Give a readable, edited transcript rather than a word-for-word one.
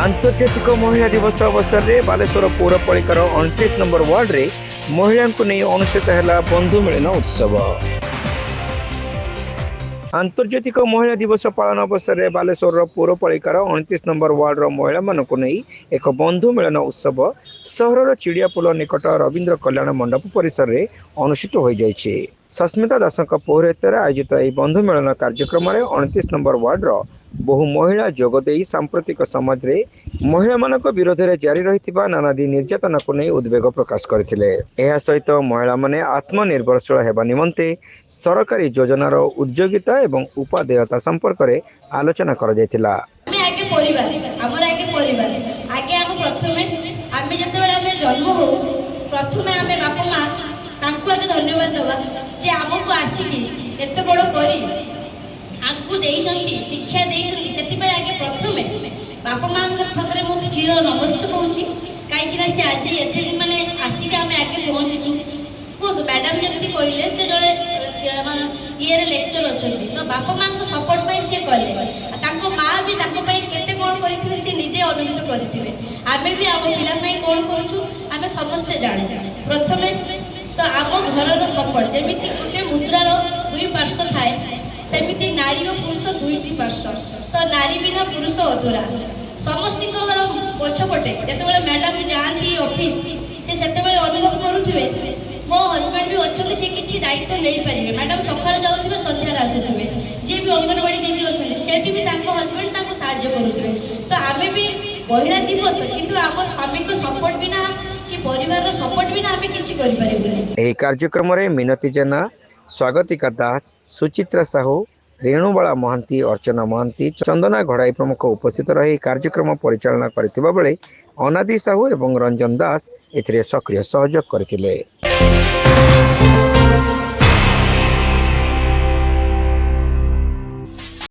आंतर्जातिक महिला दिवस अवसर में बालेश्वर पौरपालिकार 29 नंबर वार्ड रे महिला को नहीं अनुष्ठित है बंधु मिलन उत्सव। आंतर्जातिक महिला दिवस पालन अवसर में बालेश्वर पौरपालिकार 29 नंबर वार्ड महिला मान नहीं एक बंधु मिलन उत्सव सहर चिड़ियापोल निकट रवींद्र कल्याण मंडप परिसर में अनुष्ठित हो जाइए। सस्मिता दास पौरोहित्य आयोजित यह बंधु मिलन कार्यक्रम में 29 नंबर वार्ड बहु महिला जोगदे सांप्रतिक समाज रे महिला मानक विरोध में जारी रही नानादी निर्यातना को नहीं उद्वेग प्रकाश करथिले। एहा सहित महिला माने आत्मनिर्भरशील हेबा निमंते सरकारी योजनार उद्योगिता एवं उपादेयता संपर्क में आलोचना कर जायतिला। आगु शिक्षा आगे प्रथम बापा माँ पाखे मुझे चिर नमस्ते कौन कहीं से आज ये मैंने आसिक आम आगे पहुँचीचु कहतु मैडम जमी कहले से जड़े ये लेक्चर अच्छा तो बापा माँ को सपोर्ट पाई सी कले माँ भी केते कौन करेंगे सी निजे अनुभूत करेंगे आम भी आम पाई कौन करें समस्ते जाने प्रथम तो आम घर सपोर्ट जमी गोटे मुद्रार दुई पार्श्व थाए सेमिति नारी और पुरुष दुईटी पार्श्व तो नारी बिना पुरुष अधूरा समस्त पछपटे जो मैडम जाती ऑफिस से अनुभव करुवे मो हजबैंड भी अच्छा सी किसी दायित्व नहीं पारे मैडम सका जाऊे सन्धार आसुवे जी भी अंगनवाड़ी दीदी अच्छे से भी हजबैंड साहाय्य करुवे तो आम भी महिला दिवस किंतु आम स्वामी को सपोर्ट बिना कि परिवार सपोर्ट बिना आम कि कार्यक्रम में मिनती जेना, स्वागतिका दास, सुचित्रा साहू, रेणुबाला महांती, अर्चना महांती, चंदना घड़ाई प्रमुख उपस्थित रही कार्यक्रम परिचालना करथिबा बेले अनादि साहू एवं रंजन दास एथिरे सक्रिय सहयोग करथिले।